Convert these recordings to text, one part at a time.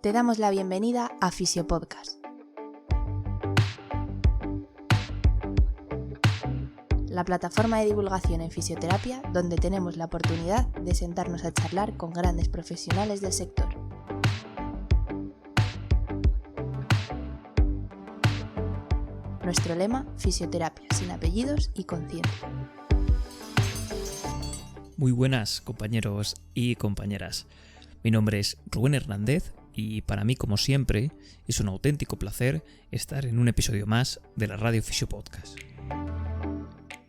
Te damos la bienvenida a Fisiopodcast. La plataforma de divulgación en fisioterapia donde tenemos la oportunidad de sentarnos a charlar con grandes profesionales del sector. Nuestro lema, fisioterapia sin apellidos y con ciencia. Muy buenas, compañeros y compañeras. Mi nombre es Rubén Hernández y para mí, como siempre, es un auténtico placer estar en un episodio más de la Radio Fisiopodcast.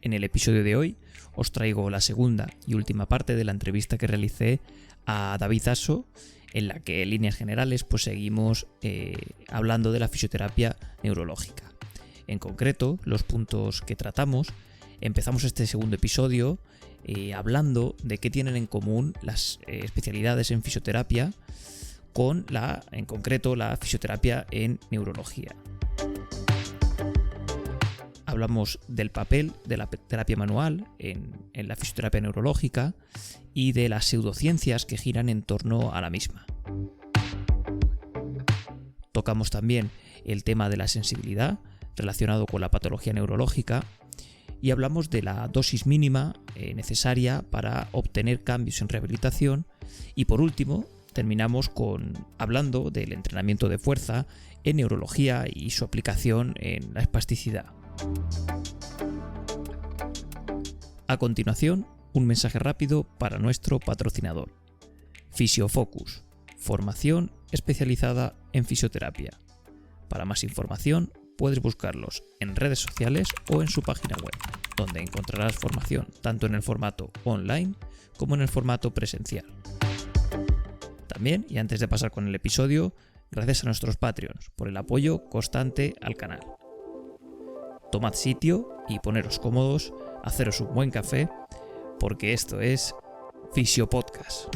En el episodio de hoy os traigo la segunda y última parte de la entrevista que realicé a David Asso, en la que en líneas generales pues seguimos hablando de la fisioterapia neurológica. En concreto, los puntos que tratamos, empezamos este segundo episodio hablando de qué tienen en común las especialidades en fisioterapia con en concreto la fisioterapia en neurología. Hablamos del papel de la terapia manual en la fisioterapia neurológica y de las pseudociencias que giran en torno a la misma. Tocamos también el tema de la sensibilidad relacionado con la patología neurológica y hablamos de la dosis mínima necesaria para obtener cambios en rehabilitación y por último terminamos hablando del entrenamiento de fuerza en neurología y su aplicación en la espasticidad. A continuación, un mensaje rápido para nuestro patrocinador. Fisiofocus, formación especializada en fisioterapia. Para más información, puedes buscarlos en redes sociales o en su página web, donde encontrarás formación tanto en el formato online como en el formato presencial. También, y antes de pasar con el episodio, gracias a nuestros Patreons por el apoyo constante al canal. Tomad sitio y poneros cómodos, haceros un buen café, porque esto es Fisiopodcast.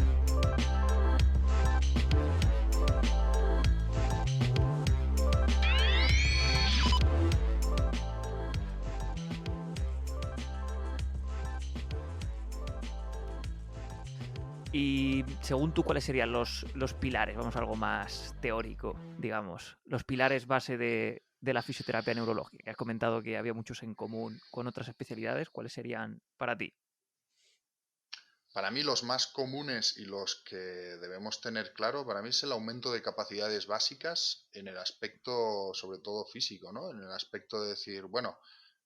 Y según tú, ¿cuáles serían los pilares? Vamos a algo más teórico, digamos. Los pilares base de la fisioterapia neurológica. Has comentado que había muchos en común con otras especialidades. ¿Cuáles serían para ti? Para mí los más comunes y los que debemos tener claro, para mí es el aumento de capacidades básicas en el aspecto, sobre todo físico, ¿no? En el aspecto de decir, bueno,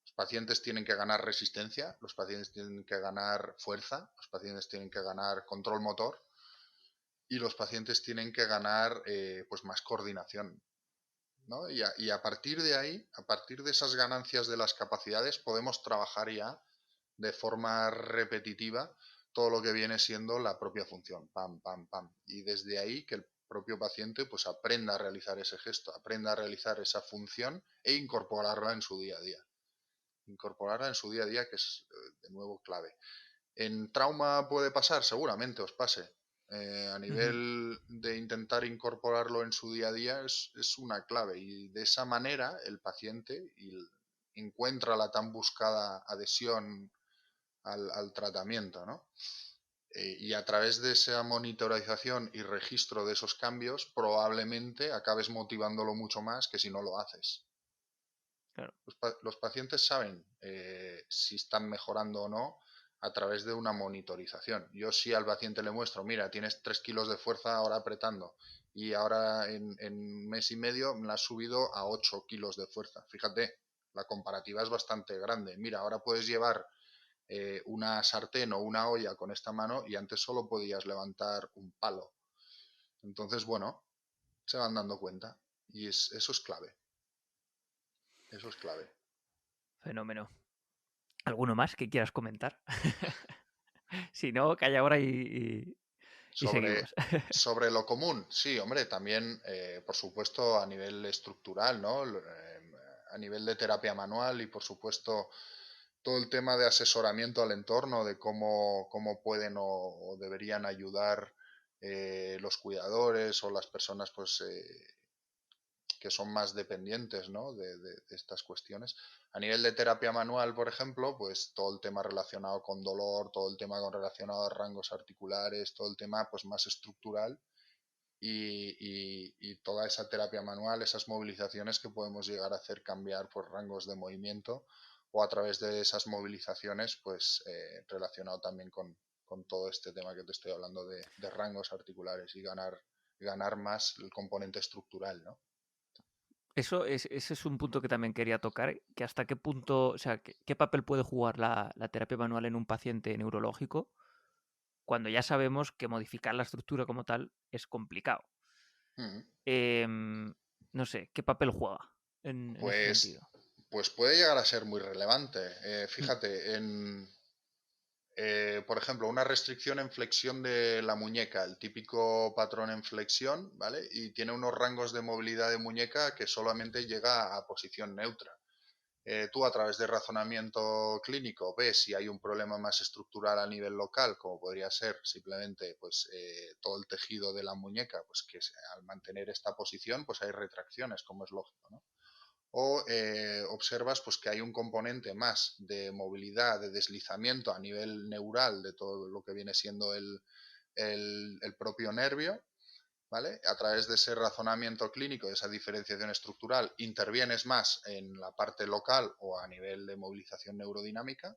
los pacientes tienen que ganar resistencia, los pacientes tienen que ganar fuerza, los pacientes tienen que ganar control motor y los pacientes tienen que ganar pues más coordinación, ¿no? Y a partir de ahí, a partir de esas ganancias de las capacidades, podemos trabajar ya de forma repetitiva todo lo que viene siendo la propia función, pam, pam, pam. Y desde ahí que el propio paciente pues aprenda a realizar ese gesto, aprenda a realizar esa función e incorporarla en su día a día. Incorporarla en su día a día, que es de nuevo clave. ¿En trauma puede pasar? Seguramente os pase. A nivel de intentar incorporarlo en su día a día es una clave y de esa manera el paciente encuentra la tan buscada adhesión al tratamiento, ¿no? Y a través de esa monitorización y registro de esos cambios probablemente acabes motivándolo mucho más que si no lo haces. Claro. Los pacientes saben si están mejorando o no a través de una monitorización. Yo si al paciente le muestro, mira, tienes 3 kilos de fuerza ahora apretando y ahora en mes y medio me la has subido a 8 kilos de fuerza. Fíjate, la comparativa es bastante grande. Mira, ahora puedes llevar una sartén o una olla con esta mano y antes solo podías levantar un palo. Entonces, bueno, se van dando cuenta y eso es clave. Eso es clave. Fenómeno. ¿Alguno más que quieras comentar? Si no, calla ahora y seguimos. Sobre lo común, sí, hombre, también, por supuesto, a nivel estructural, ¿no? A nivel de terapia manual y, por supuesto, todo el tema de asesoramiento al entorno, de cómo pueden o deberían ayudar los cuidadores o las personas pues que son más dependientes, ¿no? de estas cuestiones. A nivel de terapia manual, por ejemplo, pues todo el tema relacionado con dolor, todo el tema relacionado a rangos articulares, todo el tema pues más estructural y toda esa terapia manual, esas movilizaciones que podemos llegar a hacer cambiar por rangos de movimiento o a través de esas movilizaciones, pues relacionado también con todo este tema que te estoy hablando de rangos articulares y ganar más el componente estructural, ¿no? Ese es un punto que también quería tocar, que hasta qué punto, o sea, qué papel puede jugar la terapia manual en un paciente neurológico cuando ya sabemos que modificar la estructura como tal es complicado. Mm. No sé, ¿qué papel juega en ese Pues, sentido? pues puede llegar a ser muy relevante. Mm. Fíjate, por ejemplo, una restricción en flexión de la muñeca, el típico patrón en flexión, ¿vale? Y tiene unos rangos de movilidad de muñeca que solamente llega a posición neutra. Tú a través de razonamiento clínico ves si hay un problema más estructural a nivel local, como podría ser simplemente pues, todo el tejido de la muñeca, pues que al mantener esta posición pues hay retracciones, como es lógico, ¿no? O observas pues, que hay un componente más de movilidad, de deslizamiento a nivel neural de todo lo que viene siendo el propio nervio, ¿vale? A través de ese razonamiento clínico, de esa diferenciación estructural, intervienes más en la parte local o a nivel de movilización neurodinámica.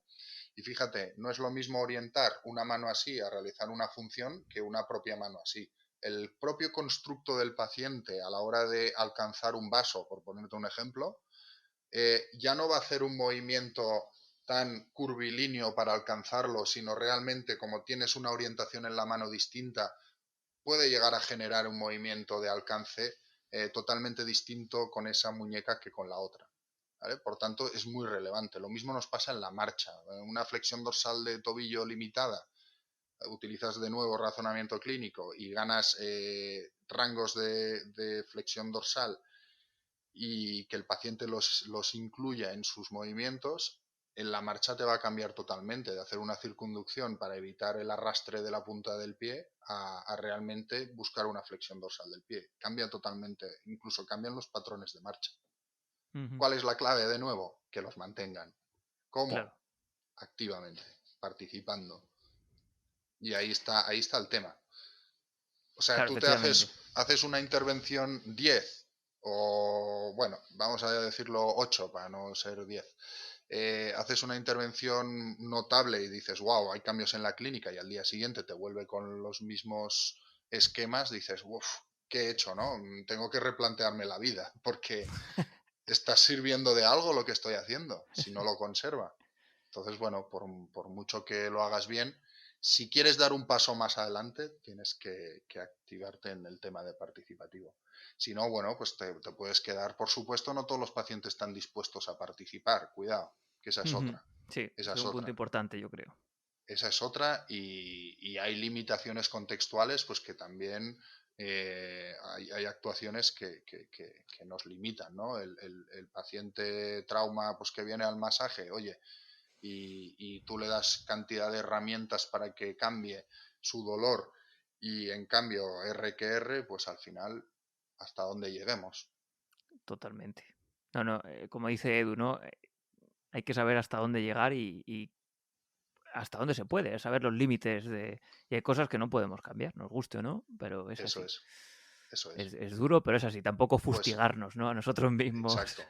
Y fíjate, no es lo mismo orientar una mano así a realizar una función que una propia mano así. El propio constructo del paciente a la hora de alcanzar un vaso, por ponerte un ejemplo, ya no va a hacer un movimiento tan curvilíneo para alcanzarlo, sino realmente como tienes una orientación en la mano distinta, puede llegar a generar un movimiento de alcance totalmente distinto con esa muñeca que con la otra. ¿Vale? Por tanto, es muy relevante. Lo mismo nos pasa en la marcha. Una flexión dorsal de tobillo limitada, utilizas de nuevo razonamiento clínico y ganas rangos de flexión dorsal y que el paciente los incluya en sus movimientos, en la marcha te va a cambiar totalmente, de hacer una circunducción para evitar el arrastre de la punta del pie a realmente buscar una flexión dorsal del pie. Cambia totalmente, incluso cambian los patrones de marcha. Ujú. ¿Cuál es la clave de nuevo? Que los mantengan. Claro, ¿Cómo? Activamente, participando. Y ahí está el tema. O sea, claro, tú te efectivamente. haces una intervención 10 o, bueno, vamos a decirlo 8 para no ser 10. Haces una intervención notable y dices, wow, hay cambios en la clínica y al día siguiente te vuelve con los mismos esquemas, dices, uff, ¿qué he hecho, no? Tengo que replantearme la vida porque está sirviendo de algo lo que estoy haciendo, si no lo conserva. Entonces, bueno, por mucho que lo hagas bien, si quieres dar un paso más adelante, tienes que activarte en el tema de participativo. Si no, bueno, pues te puedes quedar. Por supuesto, no todos los pacientes están dispuestos a participar. Cuidado, que esa es Ujú. otra. Sí, Esa ese es es un punto otra. importante, yo creo. Esa es otra y hay limitaciones contextuales pues que también hay actuaciones que nos limitan, ¿no? El paciente trauma pues que viene al masaje, oye, y tú le das cantidad de herramientas para que cambie su dolor y en cambio R que R, pues al final hasta dónde lleguemos. Totalmente. No, no, como dice Edu, ¿no? Hay que saber hasta dónde llegar y hasta dónde se puede, saber los límites de... Y hay cosas que no podemos cambiar, nos guste o no, pero es Eso así. es, eso es. Es duro, pero es así. Tampoco Pues fustigarnos, ¿no? A nosotros mismos. exacto.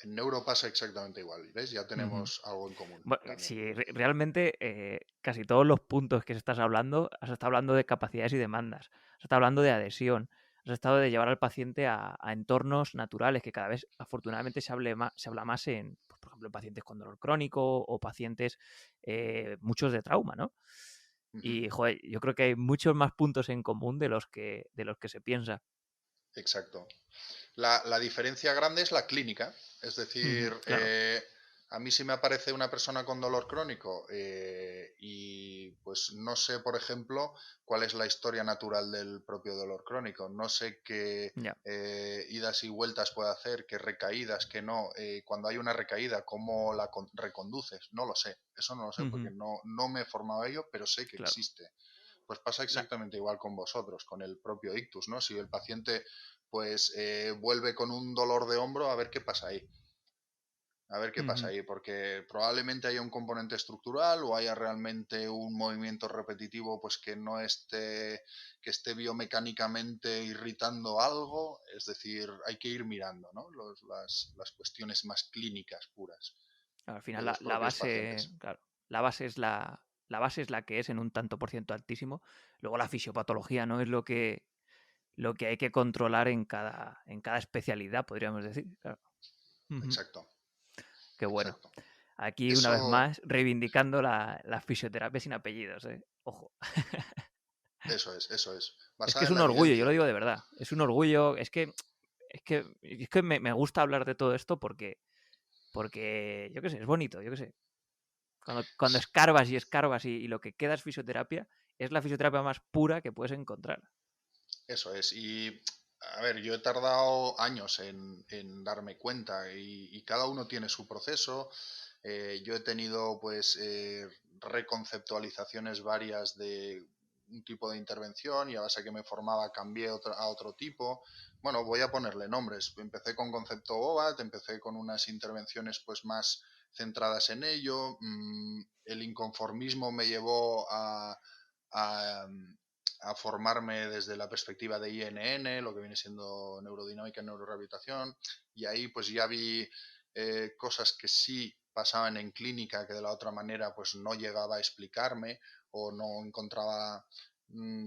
En neuro pasa exactamente igual. ¿Ves? Ya Ujú. tenemos algo en común Bueno, también. sí, realmente casi todos los puntos que estás hablando, has estado hablando de capacidades y demandas, has estado hablando de adhesión, has estado de llevar al paciente a entornos naturales, que cada vez afortunadamente se habla más en, pues, por ejemplo, en pacientes con dolor crónico o pacientes muchos de trauma, ¿no? Ujú. Y, joder, yo creo que hay muchos más puntos en común de los que se piensa. Exacto. La diferencia grande es la clínica. Es Ujú, decir, claro, a mí si me aparece una persona con dolor crónico y pues no sé, por ejemplo, cuál es la historia natural del propio dolor crónico. No sé qué ya, idas y vueltas puede hacer, qué recaídas, qué no. Cuando hay una recaída, ¿cómo la reconduces? No lo sé. Eso no lo sé porque ujú, no me he formado a ello, pero sé que claro. existe. Pues pasa Na- exactamente igual con vosotros, con el propio ictus, ¿no? Si el paciente pues vuelve con un dolor de hombro, a ver qué pasa ahí. A ver qué pasa Ujú. ahí, porque probablemente haya un componente estructural o haya realmente un movimiento repetitivo pues que esté biomecánicamente irritando algo. Es decir, hay que ir mirando, ¿no? Las cuestiones más clínicas puras Al de final los la propios base, pacientes. claro, la base es la que es en un tanto por ciento altísimo. Luego la fisiopatología no es lo que hay que controlar en cada especialidad, podríamos decir. Claro. Ujú. Exacto, Qué bueno. exacto. Aquí, una vez Eso, más, reivindicando la fisioterapia sin apellidos, ¿eh? Ojo. eso es. Es que Basada es en un la orgullo, yo lo evidencia. digo de verdad. Es un orgullo. Es que me gusta hablar de todo esto porque yo qué sé, es bonito, yo qué sé. Cuando escarbas y escarbas y lo que queda es fisioterapia, es la fisioterapia más pura que puedes encontrar. Eso es. Y a ver, yo he tardado años en darme cuenta y cada uno tiene su proceso. Yo he tenido pues reconceptualizaciones varias de un tipo de intervención y a base que me formaba cambié a otro tipo. Bueno, voy a ponerle nombres. Empecé con concepto BOBAT, empecé con unas intervenciones pues más centradas en ello. El inconformismo me llevó a, a formarme desde la perspectiva de INN, lo que viene siendo neurodinámica y neurorehabilitación, y ahí pues ya vi cosas que sí pasaban en clínica que de la otra manera pues no llegaba a explicarme o no encontraba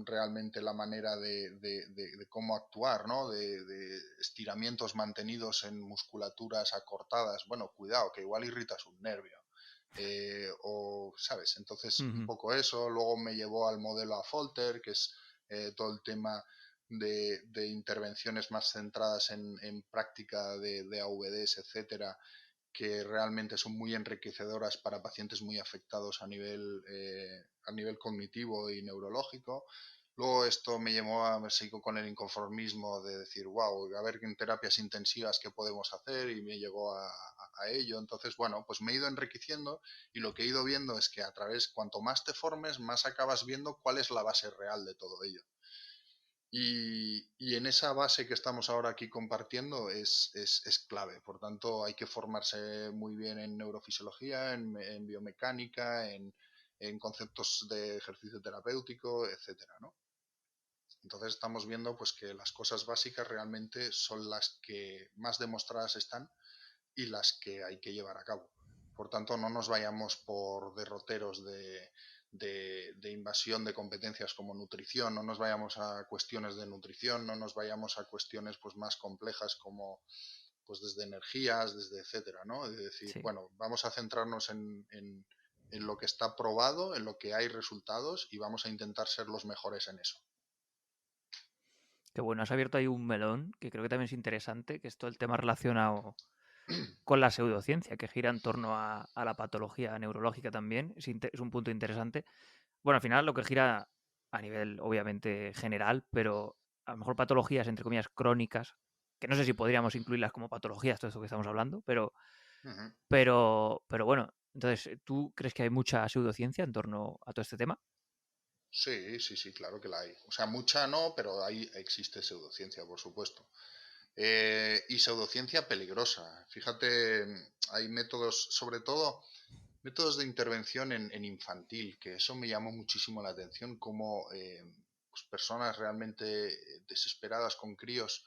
realmente la manera de cómo actuar, ¿no? De estiramientos mantenidos en musculaturas acortadas. Bueno, cuidado, que igual irritas un nervio. O, ¿sabes? Entonces, un Ujú. poco eso. Luego me llevó al modelo AFOLTER, que es todo el tema de intervenciones más centradas en práctica de AVDs, etcétera, que realmente son muy enriquecedoras para pacientes muy afectados a nivel cognitivo y neurológico. Luego esto me llevó me sigo con el inconformismo de decir, wow, a ver en terapias intensivas qué podemos hacer y me llegó a ello. Entonces, bueno, pues me he ido enriqueciendo y lo que he ido viendo es que a través, cuanto más te formes, más acabas viendo cuál es la base real de todo ello. Y en esa base que estamos ahora aquí compartiendo es clave. Por tanto, hay que formarse muy bien en neurofisiología, en biomecánica, en conceptos de ejercicio terapéutico, etcétera, ¿no? Entonces estamos viendo pues que las cosas básicas realmente son las que más demostradas están y las que hay que llevar a cabo. Por tanto, no nos vayamos por derroteros de invasión de competencias como nutrición, no nos vayamos a cuestiones de nutrición, no nos vayamos a cuestiones pues, más complejas como pues desde energías, desde etcétera, ¿no? Es decir, Sí. bueno, vamos a centrarnos en lo que está probado, en lo que hay resultados y vamos a intentar ser los mejores en eso. Qué bueno, has abierto ahí un melón que creo que también es interesante, que es todo el tema relacionado con la pseudociencia, que gira en torno a la patología neurológica también. Es un punto interesante. Bueno, al final lo que gira a nivel, obviamente, general, pero a lo mejor patologías, entre comillas, crónicas, que no sé si podríamos incluirlas como patologías, todo esto que estamos hablando, Uh -huh. pero bueno, entonces, ¿tú crees que hay mucha pseudociencia en torno a todo este tema? Sí, sí, sí, claro que la hay. O sea, mucha no, pero ahí existe pseudociencia, por supuesto. Y pseudociencia peligrosa. Fíjate, hay métodos, sobre todo métodos de intervención en infantil, que eso me llamó muchísimo la atención, como pues personas realmente desesperadas con críos,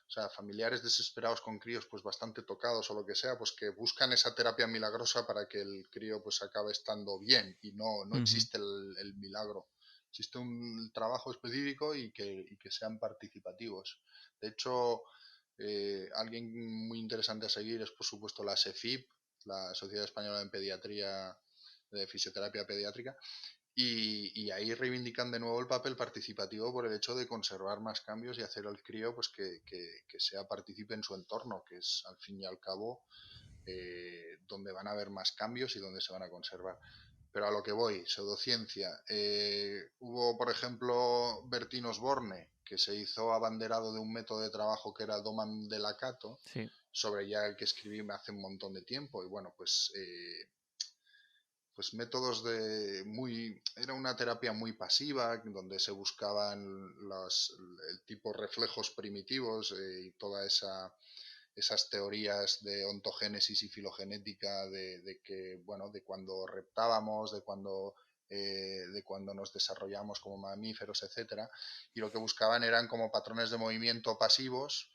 o sea, familiares desesperados con críos pues bastante tocados o lo que sea, pues que buscan esa terapia milagrosa para que el crío pues acabe estando bien y no Ujú. existe el milagro. Existe un trabajo específico y que sean participativos. De hecho, alguien muy interesante a seguir es por supuesto la SEFIP, la Sociedad Española de Pediatría, de Fisioterapia Pediátrica, y ahí reivindican de nuevo el papel participativo por el hecho de conservar más cambios y hacer al crío pues que sea partícipe en su entorno, que es al fin y al cabo donde van a haber más cambios y donde se van a conservar. Pero a lo que voy, pseudociencia. Hubo, por ejemplo, Bertín Osborne, que se hizo abanderado de un método de trabajo que era Doman de Lacato, Sí. sobre ya el que escribí hace un montón de tiempo. Y bueno, pues métodos de muy... Era una terapia muy pasiva, donde se buscaban el tipo reflejos primitivos y toda esas teorías de ontogénesis y filogenética de que, bueno, de cuando reptábamos, de cuando nos desarrollamos como mamíferos, etcétera, y lo que buscaban eran como patrones de movimiento pasivos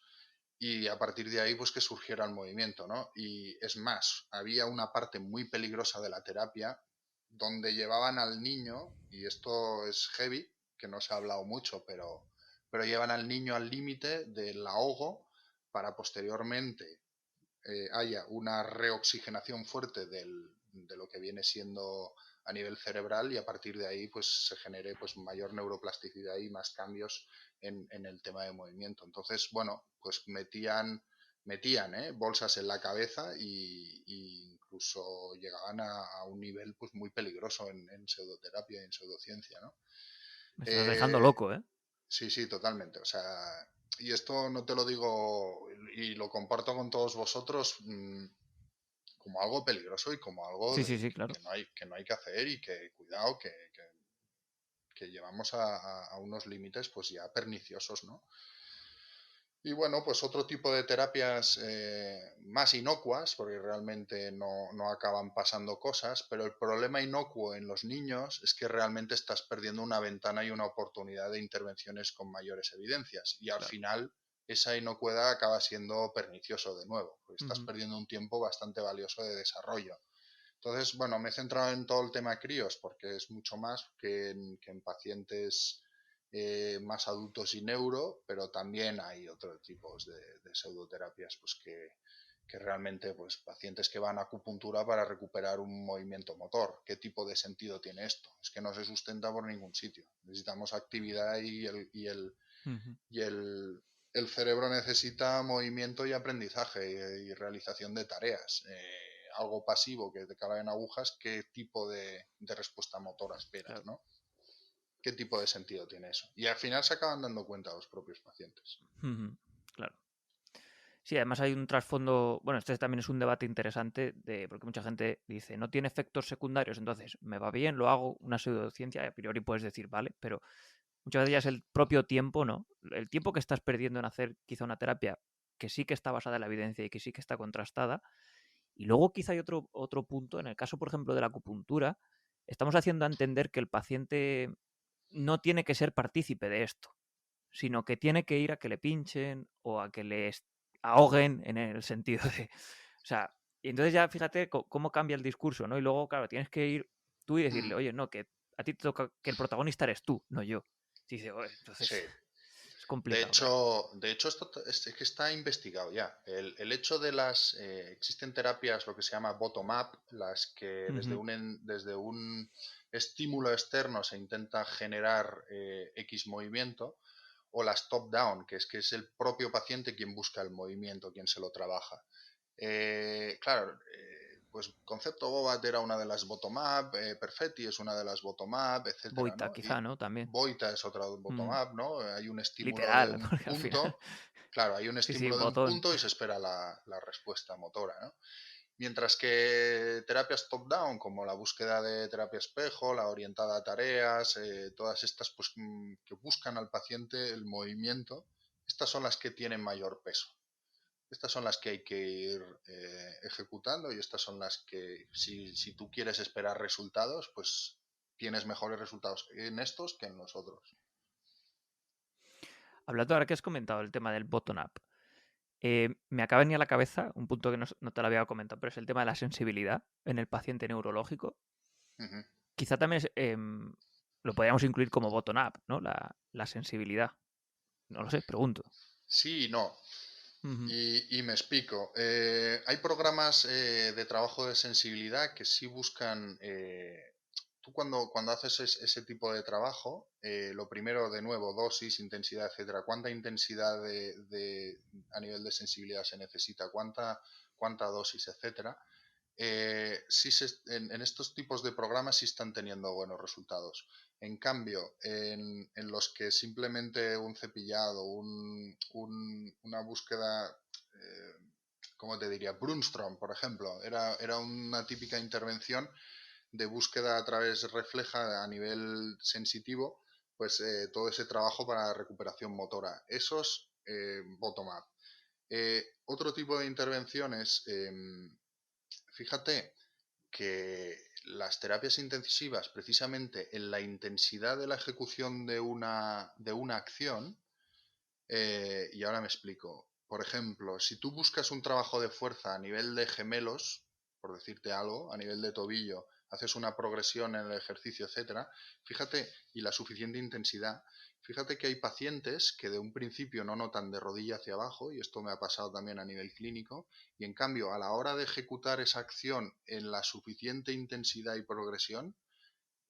y a partir de ahí pues que surgiera el movimiento, ¿no? Y es más, había una parte muy peligrosa de la terapia donde llevaban al niño, y esto es heavy, que no se ha hablado mucho, pero llevan al niño al límite del ahogo para posteriormente haya una reoxigenación fuerte de lo que viene siendo a nivel cerebral y a partir de ahí pues se genere pues mayor neuroplasticidad y más cambios en el tema de movimiento. Entonces, bueno, pues metían bolsas en la cabeza y incluso llegaban a un nivel pues muy peligroso en pseudoterapia y en pseudociencia, ¿no? Me estás dejando Eh, loco, ¿eh? Sí, sí, totalmente. O sea, y esto no te lo digo y lo comparto con todos vosotros como algo peligroso y como algo Sí, sí, sí, claro. que no hay que hacer y que cuidado, que llevamos a unos límites pues ya perniciosos, ¿no? Y bueno, pues otro tipo de terapias más inocuas, porque realmente no acaban pasando cosas, pero el problema inocuo en los niños es que realmente estás perdiendo una ventana y una oportunidad de intervenciones con mayores evidencias. Y al Claro. final esa inocuidad acaba siendo pernicioso de nuevo, porque estás Ujú. perdiendo un tiempo bastante valioso de desarrollo. Entonces, bueno, me he centrado en todo el tema críos porque es mucho más que en pacientes más adultos y neuro, pero también hay otros tipos de pseudoterapias pues que realmente pues pacientes que van a acupuntura para recuperar un movimiento motor. ¿Qué tipo de sentido tiene esto? Es que no se sustenta por ningún sitio. Necesitamos actividad Ujú. y el cerebro necesita movimiento y aprendizaje y realización de tareas. Algo pasivo que te carga en agujas, ¿qué tipo de respuesta motora esperas, Claro. ¿no? ¿Qué tipo de sentido tiene eso? Y al final se acaban dando cuenta los propios pacientes. Ujú. Claro. Sí, además hay un trasfondo, bueno, este también es un debate interesante porque mucha gente dice, no tiene efectos secundarios, entonces me va bien, lo hago, una pseudociencia, y a priori puedes decir, vale, pero muchas veces ya es el propio tiempo, ¿no? El tiempo que estás perdiendo en hacer quizá una terapia que sí que está basada en la evidencia y que sí que está contrastada. Y luego quizá hay otro punto, en el caso, por ejemplo, de la acupuntura, estamos haciendo a entender que el paciente no tiene que ser partícipe de esto, sino que tiene que ir a que le pinchen o a que le ahoguen en el sentido de... O sea, y entonces ya fíjate cómo cambia el discurso, ¿no? Y luego, claro, tienes que ir tú y decirle, Mm, oye, no, que a ti te toca, que el protagonista eres tú, no yo. Y dice, "Oye", entonces sí. es complicado, claro. De hecho esto es que está investigado ya. El hecho de existen terapias, lo que se llama bottom-up, las que Ujú. desde un estímulo externo se intenta generar X movimiento, o las top-down, que es el propio paciente quien busca el movimiento, quien se lo trabaja. Claro, pues concepto Bobat era una de las bottom-up, Perfetti es una de las bottom-up, etcétera, Boita, ¿no? Y quizá, ¿no? También. Boita es otra Mm. bottom-up, ¿no? Hay un estímulo de Literal, un porque al final... punto, claro, hay un Sí, sí, estímulo de un botón. punto y se espera la respuesta motora, ¿no? Mientras que terapias top-down, como la búsqueda de terapia espejo, la orientada a tareas, todas estas pues, que buscan al paciente el movimiento, estas son las que tienen mayor peso. Estas son las que hay que ir ejecutando y estas son las que, si tú quieres esperar resultados, pues tienes mejores resultados en estos que en los otros. Hablando ahora que has comentado el tema del bottom-up, me acaba de venir a la cabeza un punto que no te lo había comentado, pero es el tema de la sensibilidad en el paciente neurológico. Ujú. Quizá también lo podríamos incluir como bottom-up, ¿no? La sensibilidad. No lo sé, pregunto. Sí y no. Ujú. Y me explico. Hay programas de trabajo de sensibilidad que sí buscan. Tú cuando haces ese tipo de trabajo, lo primero, de nuevo, dosis, intensidad, etcétera. ¿Cuánta intensidad a nivel de sensibilidad se necesita? ¿Cuánta dosis, etcétera? En estos tipos de programas sí están teniendo buenos resultados. En cambio, en los que simplemente un cepillado, una búsqueda, ¿cómo te diría? Brunstrom, por ejemplo, era una típica intervención de búsqueda a través refleja a nivel sensitivo, pues todo ese trabajo para recuperación motora. Esos bottom-up. Otro tipo de intervenciones, fíjate que las terapias intensivas, precisamente en la intensidad de la ejecución de una acción, y ahora me explico. Por ejemplo, si tú buscas un trabajo de fuerza a nivel de gemelos, por decirte algo, a nivel de tobillo, haces una progresión en el ejercicio, etcétera, fíjate, y la suficiente intensidad, fíjate que hay pacientes que de un principio no notan de rodilla hacia abajo, y esto me ha pasado también a nivel clínico, y en cambio, a la hora de ejecutar esa acción en la suficiente intensidad y progresión,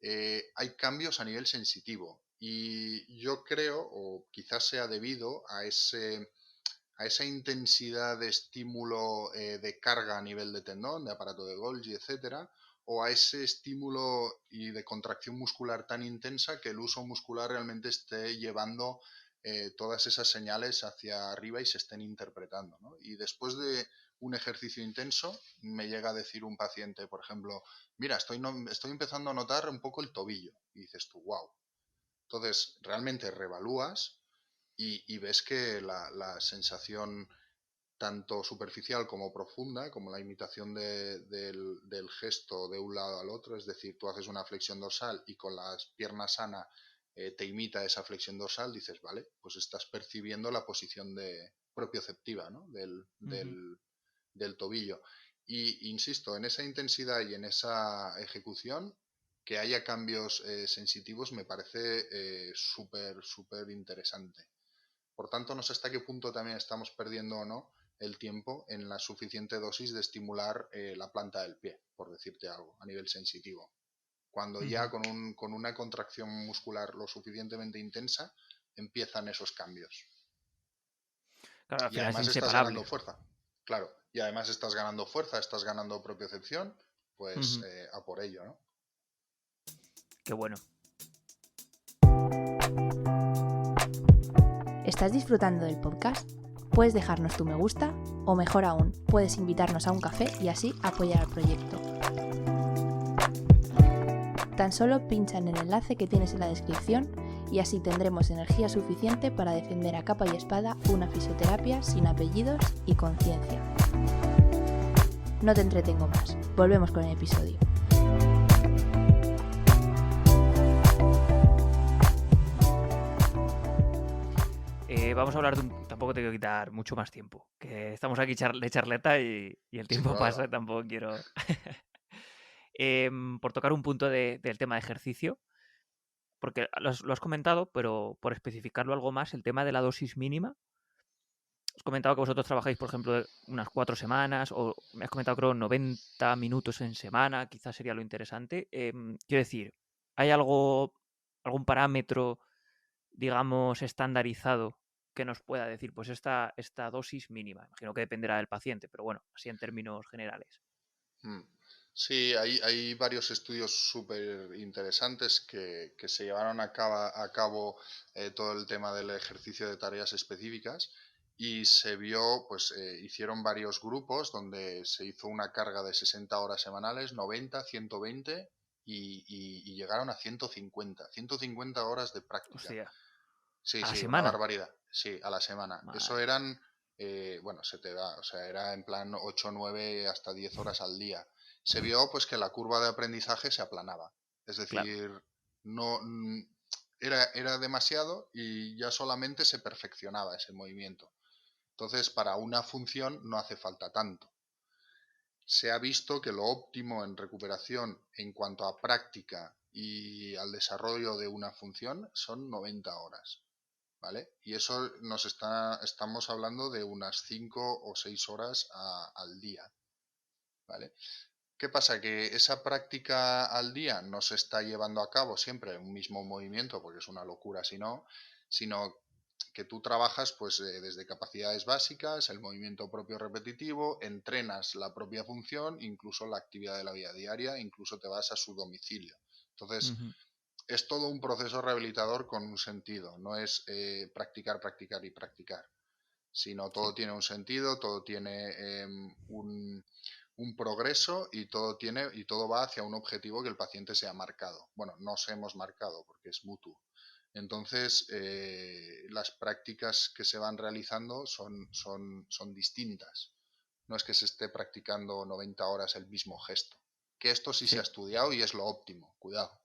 hay cambios a nivel sensitivo. Y yo creo, o quizás sea debido a esa intensidad de estímulo de carga a nivel de tendón, de aparato de Golgi, etcétera, o a ese estímulo y de contracción muscular tan intensa que el uso muscular realmente esté llevando todas esas señales hacia arriba y se estén interpretando, ¿no? Y después de un ejercicio intenso, me llega a decir un paciente, por ejemplo, mira, estoy empezando a notar un poco el tobillo. Y dices tú, wow. Entonces, realmente revalúas y ves que la sensación tanto superficial como profunda, como la imitación del gesto de un lado al otro, es decir, tú haces una flexión dorsal y con las piernas sanas te imita esa flexión dorsal, dices, vale, pues estás percibiendo la posición propioceptiva, ¿no? Ujú. del tobillo. Y insisto, en esa intensidad y en esa ejecución, que haya cambios sensitivos me parece súper interesante. Por tanto, no sé hasta qué punto también estamos perdiendo o no el tiempo en la suficiente dosis de estimular la planta del pie, por decirte algo, a nivel sensitivo. Cuando ya Ujú. con una contracción muscular lo suficientemente intensa, empiezan esos cambios. Claro, al Y final es además estás inseparable. ganando fuerza. Claro, y además estás ganando fuerza, estás ganando propiocepción, pues Ujú. a por ello, ¿no? Qué bueno. ¿Estás disfrutando del podcast? Puedes dejarnos tu me gusta o mejor aún, puedes invitarnos a un café y así apoyar al proyecto. Tan solo pincha en el enlace que tienes en la descripción y así tendremos energía suficiente para defender a capa y espada una fisioterapia sin apellidos y conciencia. No te entretengo más, volvemos con el episodio. Vamos a hablar de un... Tampoco te quiero quitar mucho más tiempo, que estamos aquí de charleta y el Sin tiempo problema. pasa, tampoco quiero... Por tocar un punto del tema de ejercicio, porque lo has comentado, pero por especificarlo algo más, el tema de la dosis mínima. Has comentado que vosotros trabajáis, por ejemplo, unas 4 semanas, o me has comentado, creo, 90 minutos en semana, quizás sería lo interesante. Quiero decir, ¿hay algún parámetro, digamos, estandarizado que nos pueda decir, pues esta dosis mínima? Imagino que dependerá del paciente, pero bueno, así en términos generales. Mm. Sí, hay varios estudios súper interesantes que se llevaron a cabo todo el tema del ejercicio de tareas específicas y se vio, pues hicieron varios grupos donde se hizo una carga de 60 horas semanales, 90, 120 y llegaron a 150 horas de práctica. Hostia, Sí, ¿a la sí, una semana? barbaridad. Sí, a la semana. Eso Madre mía. eran, bueno, se te da, o sea, era en plan 8, 9, hasta 10 horas al día. Se vio pues que la curva de aprendizaje se aplanaba. Es Claro, decir, no era demasiado y ya solamente se perfeccionaba ese movimiento. Entonces, para una función no hace falta tanto. Se ha visto que lo óptimo en recuperación en cuanto a práctica y al desarrollo de una función son 90 horas. ¿Vale? Y eso estamos hablando de unas 5 o 6 horas al día, ¿vale? ¿Qué pasa? Que esa práctica al día no se está llevando a cabo siempre en un mismo movimiento, porque es una locura si no, sino que tú trabajas pues desde capacidades básicas, el movimiento propio repetitivo, entrenas la propia función, incluso la actividad de la vida diaria, incluso te vas a su domicilio. Entonces, ujú, es todo un proceso rehabilitador con un sentido, no es practicar, practicar y practicar, sino todo sí, tiene un sentido, todo tiene un progreso y todo va hacia un objetivo que el paciente se ha marcado. Bueno, nos hemos marcado porque es mutuo. Entonces, las prácticas que se van realizando son distintas. No es que se esté practicando 90 horas el mismo gesto. Que esto sí se ha Sí. estudiado y es lo óptimo, cuidado.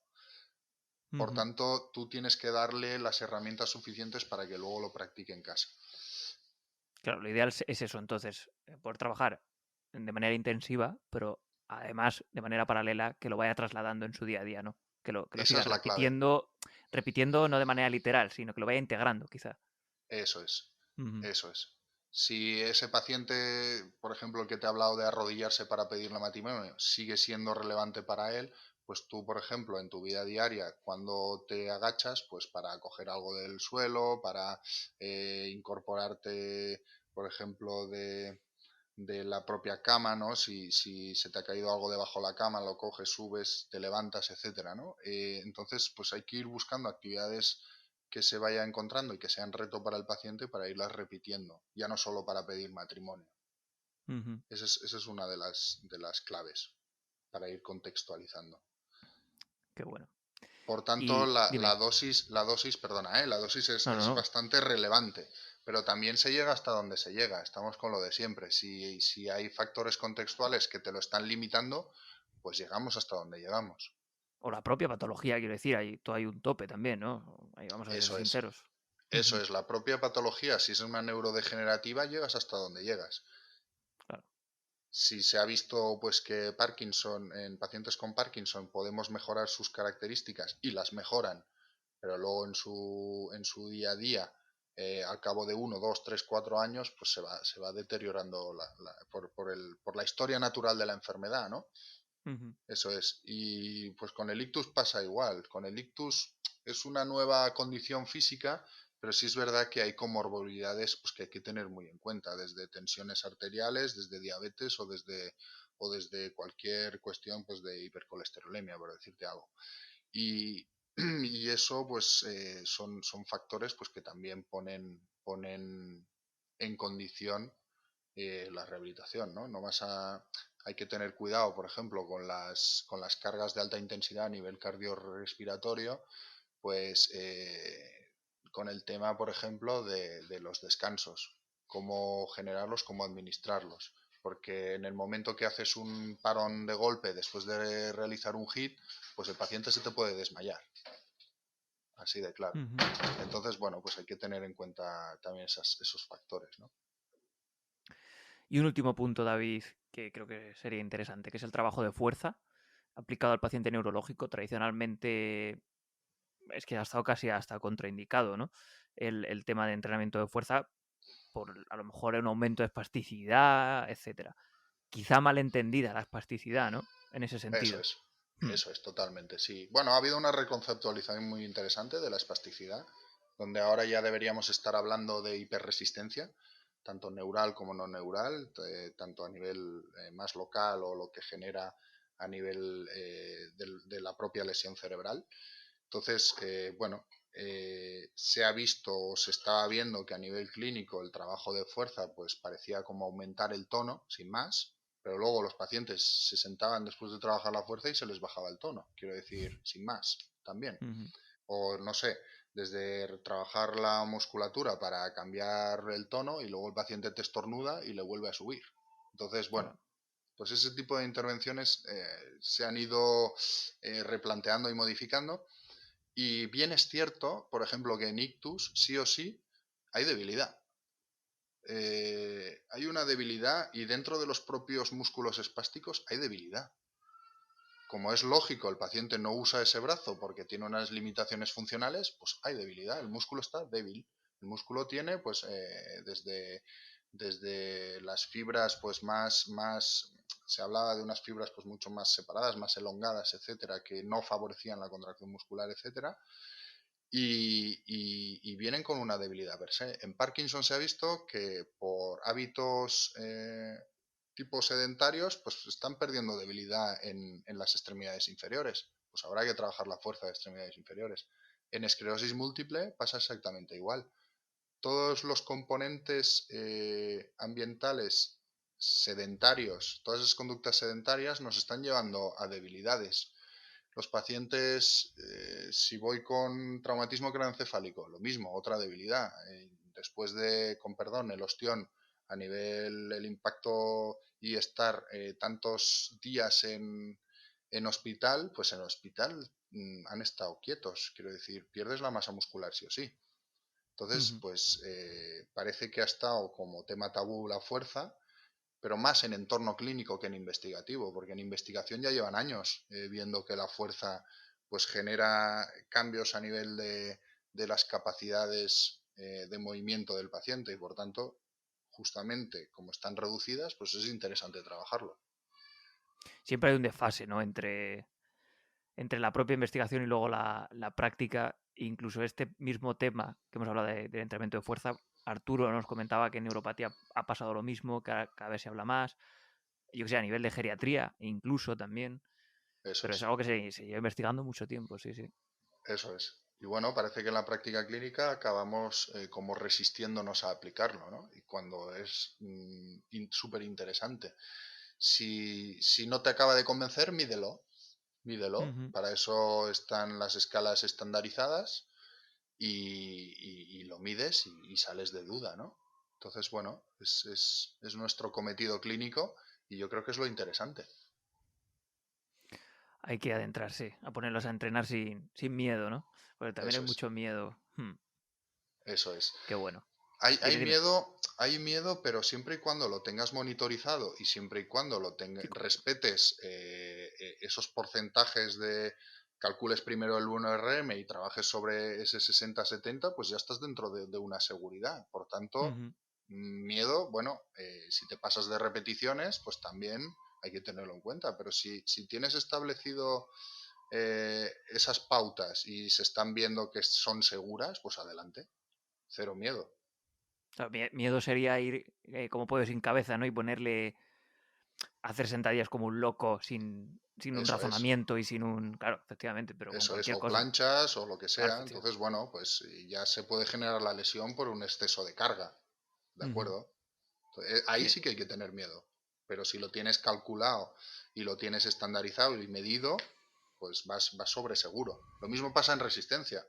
Por tanto, tú tienes que darle las herramientas suficientes para que luego lo practique en casa. Claro, lo ideal es eso, entonces, poder trabajar de manera intensiva, pero además de manera paralela que lo vaya trasladando en su día a día, ¿no? Que lo Esa siga es la clave. repitiendo no de manera literal, sino que lo vaya integrando, quizá. Eso es. Ujú. Eso es. Si ese paciente, por ejemplo, el que te ha hablado de arrodillarse para pedirle matrimonio, sigue siendo relevante para él, pues tú, por ejemplo, en tu vida diaria, cuando te agachas, pues para coger algo del suelo, para incorporarte, por ejemplo, de la propia cama, ¿no? Si se te ha caído algo debajo de la cama, lo coges, subes, te levantas, etcétera, ¿no? Entonces, pues hay que ir buscando actividades que se vaya encontrando y que sean reto para el paciente para irlas repitiendo, ya no solo para pedir matrimonio. Ujú. Esa es una de las claves para ir contextualizando. Qué bueno. Por tanto, Y dime, la dosis no, no, es no. bastante relevante, pero también se llega hasta donde se llega. Estamos con lo de siempre. Si hay factores contextuales que te lo están limitando, pues llegamos hasta donde llegamos. O la propia patología, quiero decir, hay un tope también, ¿no? Ahí vamos a ser Eso es. sinceros. Eso Ujú. es. La propia patología, si es una neurodegenerativa, llegas hasta donde llegas. Claro. Si se ha visto pues que Parkinson, en pacientes con Parkinson podemos mejorar sus características y las mejoran, pero luego en su día a día, al cabo de 1, 2, 3, 4 años, pues se va deteriorando por la historia natural de la enfermedad, ¿no? Ujú. Eso es. Y pues con el ictus pasa igual. Con el ictus es una nueva condición física, pero sí es verdad que hay comorbilidades pues, que hay que tener muy en cuenta, desde tensiones arteriales, desde diabetes o desde cualquier cuestión pues, de hipercolesterolemia, por decirte algo. Y, y eso pues son factores pues, que también ponen en condición la rehabilitación, ¿no? No vas a, hay que tener cuidado, por ejemplo, con las cargas de alta intensidad a nivel cardiorrespiratorio, pues con el tema, por ejemplo, de los descansos, cómo generarlos, cómo administrarlos. Porque en el momento que haces un parón de golpe después de realizar un hit, pues el paciente se te puede desmayar. Así de claro. Ujú. Entonces, bueno, pues hay que tener en cuenta también esos factores, ¿no? Y un último punto, David, que creo que sería interesante, que es el trabajo de fuerza aplicado al paciente neurológico. Tradicionalmente es que ha estado casi hasta contraindicado, ¿no? El tema de entrenamiento de fuerza por a lo mejor un aumento de espasticidad, etcétera. Quizá malentendida la espasticidad, ¿no? En ese sentido. Hmm. Eso es, totalmente, sí. Bueno, ha habido una reconceptualización muy interesante de la espasticidad, donde ahora ya deberíamos estar hablando de hiperresistencia, tanto neural como no neural, tanto a nivel más local o lo que genera a nivel de la propia lesión cerebral. Entonces, bueno, se ha visto o se estaba viendo que a nivel clínico el trabajo de fuerza pues parecía como aumentar el tono, sin más, pero luego los pacientes se sentaban después de trabajar la fuerza y se les bajaba el tono, quiero decir, sin más, también. Ujú. O no sé, desde trabajar la musculatura para cambiar el tono y luego el paciente te estornuda y le vuelve a subir. Entonces, bueno, Claro. pues ese tipo de intervenciones se han ido replanteando y modificando. Y bien es cierto, por ejemplo, que en ictus sí o sí hay debilidad. Hay una debilidad y dentro de los propios músculos espásticos hay debilidad. Como es lógico, el paciente no usa ese brazo porque tiene unas limitaciones funcionales, pues hay debilidad, el músculo está débil. El músculo tiene, pues, desde las fibras, pues, se hablaba de unas fibras, pues, mucho más separadas, más elongadas, etcétera, que no favorecían la contracción muscular, etcétera, y vienen con una debilidad per se. En Parkinson se ha visto que por hábitos tipo sedentarios, pues están perdiendo debilidad en las extremidades inferiores. Pues habrá que trabajar la fuerza de extremidades inferiores. En esclerosis múltiple pasa exactamente igual. Todos los componentes ambientales sedentarios, todas esas conductas sedentarias nos están llevando a debilidades. Los pacientes, si voy con traumatismo craneoencefálico, lo mismo, otra debilidad. Después de, con perdón, el ostión a nivel del impacto y estar tantos días en hospital, pues en el hospital han estado quietos. Quiero decir, pierdes la masa muscular sí o sí. Entonces, Ujú. pues parece que ha estado como tema tabú la fuerza, pero más en entorno clínico que en investigativo, porque en investigación ya llevan años viendo que la fuerza pues genera cambios a nivel de las capacidades de movimiento del paciente y por tanto, justamente como están reducidas, pues es interesante trabajarlo. Siempre hay un desfase, ¿no? Entre la propia investigación y luego la práctica. Incluso este mismo tema que hemos hablado del entrenamiento de fuerza, Arturo nos comentaba que en neuropatía ha pasado lo mismo, que cada vez se habla más. Yo que sé, a nivel de geriatría, incluso también. Eso Pero es es, algo que se lleva investigando mucho tiempo, sí, sí. eso es. Y bueno, parece que en la práctica clínica acabamos como resistiéndonos a aplicarlo, ¿no? Y cuando es súper interesante. Si no te acaba de convencer, mídelo. Ujú. Para eso están las escalas estandarizadas y lo mides y sales de duda, ¿no? Entonces, bueno, es nuestro cometido clínico y yo creo que es lo interesante. Hay que adentrarse, a ponerlos a entrenar sin miedo, ¿no? Porque también hay Eso es, mucho miedo. eso es. Qué bueno. Hay Dime, dime. miedo, pero siempre y cuando lo tengas monitorizado y siempre y cuando Sí, respetes esos porcentajes de calcules primero el 1RM y trabajes sobre ese 60-70, pues ya estás dentro de una seguridad. Por tanto, ujú. miedo, bueno, si te pasas de repeticiones, pues también hay que tenerlo en cuenta. Pero si tienes establecido esas pautas y se están viendo que son seguras, pues adelante, cero miedo. O sea, miedo sería ir como puedo sin cabeza, ¿no? Y ponerle, hacer sentadillas como un loco, sin un Eso es. razonamiento y sin un... Claro, efectivamente, pero con Eso es, cualquier o cosa. planchas o lo que Claro, sea. efectivamente. Entonces, bueno, pues ya se puede generar la lesión por un exceso de carga. ¿De Ujú. acuerdo? Entonces, ahí Sí. sí que hay que tener miedo. Pero si lo tienes calculado y lo tienes estandarizado y medido, pues vas sobre seguro. Lo mismo pasa en resistencia.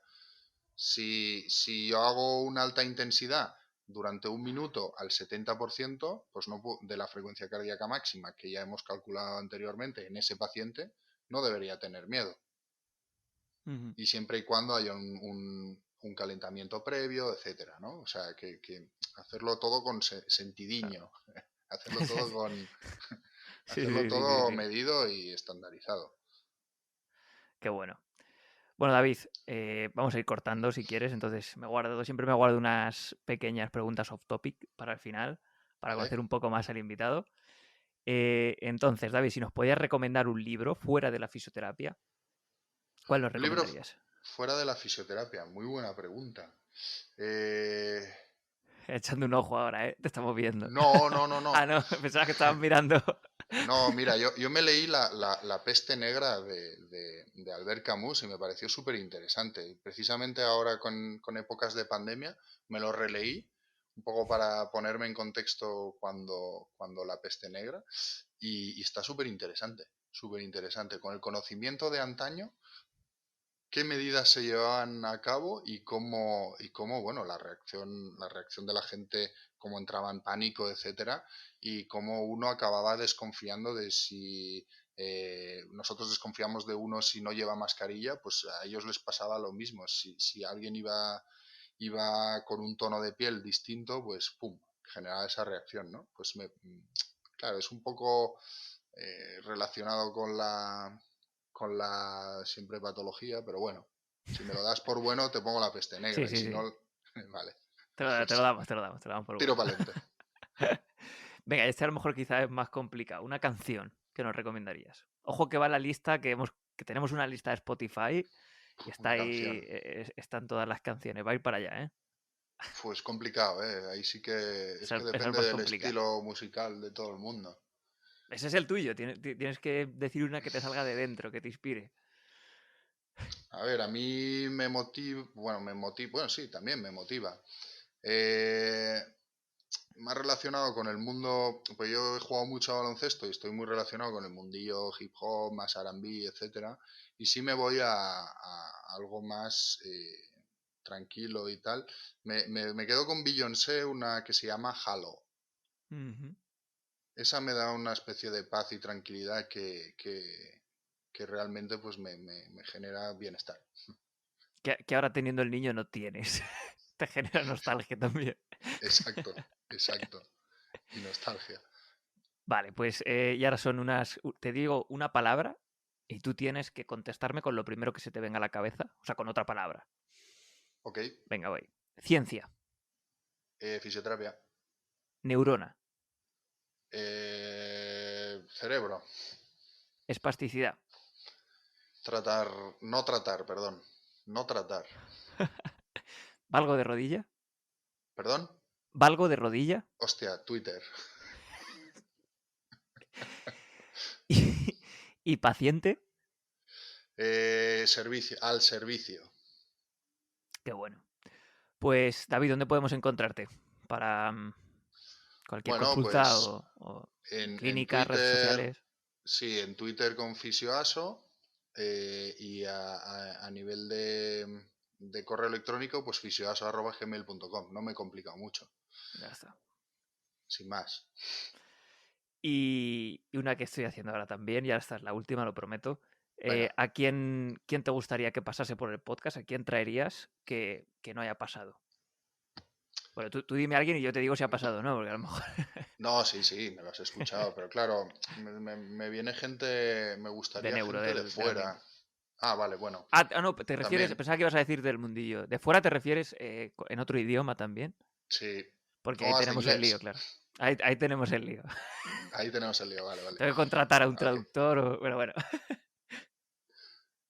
Si yo hago una alta intensidad durante un minuto al 70%, pues no de la frecuencia cardíaca máxima que ya hemos calculado anteriormente en ese paciente, no debería tener miedo. Ujú. Y siempre y cuando haya un calentamiento previo, etcétera, ¿no? O sea, que hacerlo todo con Claro. sentidiño, hacerlo todo con Sí, hacerlo sí, sí, sí, todo sí. medido y estandarizado. Qué bueno. Bueno, David, vamos a ir cortando si quieres. Entonces, siempre me guardo unas pequeñas preguntas off topic para el final, para ¿Vale? conocer un poco más al invitado. Entonces, David, si nos podías recomendar un libro fuera de la fisioterapia, ¿cuál nos Un libro recomendarías? fuera de la fisioterapia, muy buena pregunta. Eh, Echando un ojo ahora, ¿eh? Te estamos viendo. no, no, no, no. Ah, no, pensaba que estabas mirando. No, mira, yo me leí la Peste Negra de Albert Camus y me pareció súper interesante. Precisamente ahora con épocas de pandemia me lo releí un poco para ponerme en contexto cuando la Peste Negra y está súper interesante, súper interesante. Con el conocimiento de antaño, qué medidas se llevaban a cabo y cómo bueno, la reacción de la gente, cómo entraba en pánico, etcétera, y cómo uno acababa desconfiando de si nosotros desconfiamos de uno si no lleva mascarilla, pues a ellos les pasaba lo mismo. Si alguien iba con un tono de piel distinto, pues pum, generaba esa reacción, ¿no? Pues claro, es un poco relacionado con la siempre patología, pero bueno, si me lo das por bueno, te pongo la peste Sí, negra, y sí, si no, sí. vale, Te lo pues damos, te lo damos por tiro bueno. para adelante. Venga, este a lo mejor quizás es más complicado. Una canción que nos recomendarías. Ojo que va la lista que tenemos una lista de Spotify y está Una ahí, canción. están todas las canciones. Va a ir para allá, ¿eh? Pues complicado, ¿eh? Ahí sí que Es es que el depende más del complicado. estilo musical de todo el mundo. Ese es el tuyo. Tienes que decir una que te salga de dentro, que te inspire. A ver, a mí bueno, sí, también me motiva. Eh, más relacionado con el mundo, pues yo he jugado mucho a baloncesto y estoy muy relacionado con el mundillo hip hop, más R&B, etcétera, y sí me voy a algo más tranquilo y tal. Me quedo con Beyoncé, una que se llama Halo. Ujú. Esa me da una especie de paz y tranquilidad que realmente pues me genera bienestar. Que ahora teniendo el niño no tienes. Te genera nostalgia también. Exacto, exacto. Y nostalgia. Vale, pues y ahora son te digo una palabra y tú tienes que contestarme con lo primero que se te venga a la cabeza, o sea, con otra palabra. Ok. Venga, voy. Ciencia, Fisioterapia. neurona, Cerebro. espasticidad, No tratar. valgo de rodilla, ¿Perdón? valgo de rodilla Hostia, Twitter. y paciente. Al servicio. Qué bueno. Pues David, ¿dónde podemos encontrarte? Para cualquier Bueno, consulta pues o en clínica, redes Twitter, sociales. sí, en Twitter con Fisioaso y a nivel de correo electrónico, pues fisioaso@gmail.com. No me he complicado mucho, Ya está. sin más. Y una que estoy haciendo ahora también, y ahora esta es la última, lo prometo. Venga. ¿A quién te gustaría que pasase por el podcast? ¿A quién traerías que no haya pasado? Bueno, tú dime a alguien y yo te digo si ha pasado, ¿no? Porque a lo mejor... No, sí, me lo has escuchado, pero claro, me viene gente, me de gustaría neuro, gente de del fuera. ambiente. Ah, vale, bueno. No, te refieres... También, Pensaba que ibas a decir del mundillo. ¿De fuera te refieres en otro idioma también? sí. Porque ahí ¿Cómo vas de tenemos el lío, inglés? claro. Ahí tenemos el lío. Ahí tenemos el lío, vale. Tengo que contratar a un Ok. traductor o... Bueno.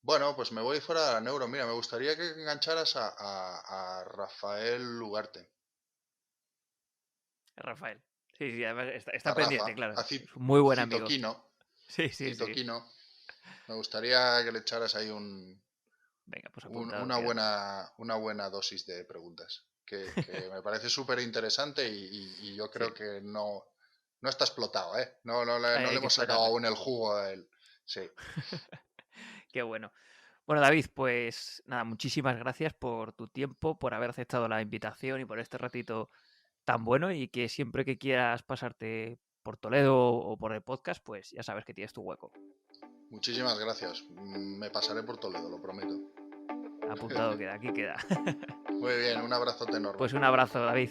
Bueno, pues me voy fuera de la neuro. Mira, me gustaría que engancharas a Rafael Ugarte. Rafael. Sí, además está A Rafa, pendiente, claro. a Es un muy buen amigo. Citoquino. Sí. Citoquino. Me gustaría que le echaras ahí Venga, pues apuntado una queda. buena dosis de preguntas. Que me parece súper interesante y yo creo Sí. que no está explotado, ¿eh? No le Hay que hemos sacado explotarlo. aún el jugo a él. Sí. Qué bueno. Bueno, David, pues nada, muchísimas gracias por tu tiempo, por haber aceptado la invitación y por este ratito tan bueno y que siempre que quieras pasarte por Toledo o por el podcast, pues ya sabes que tienes tu hueco. Muchísimas gracias. Me pasaré por Toledo, lo prometo. Apuntado queda, aquí queda. Muy bien, un abrazote enorme. Pues un abrazo, David.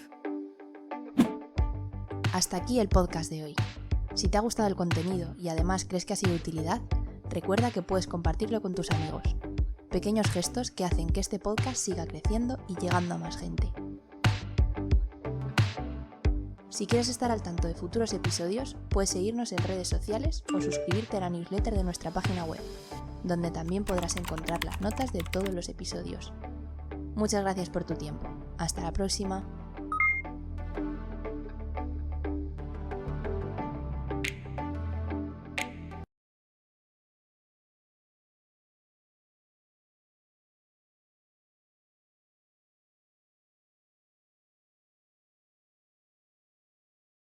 Hasta aquí el podcast de hoy. Si te ha gustado el contenido y además crees que ha sido de utilidad, recuerda que puedes compartirlo con tus amigos. Pequeños gestos que hacen que este podcast siga creciendo y llegando a más gente. Si quieres estar al tanto de futuros episodios, puedes seguirnos en redes sociales o suscribirte a la newsletter de nuestra página web, donde también podrás encontrar las notas de todos los episodios. Muchas gracias por tu tiempo. Hasta la próxima.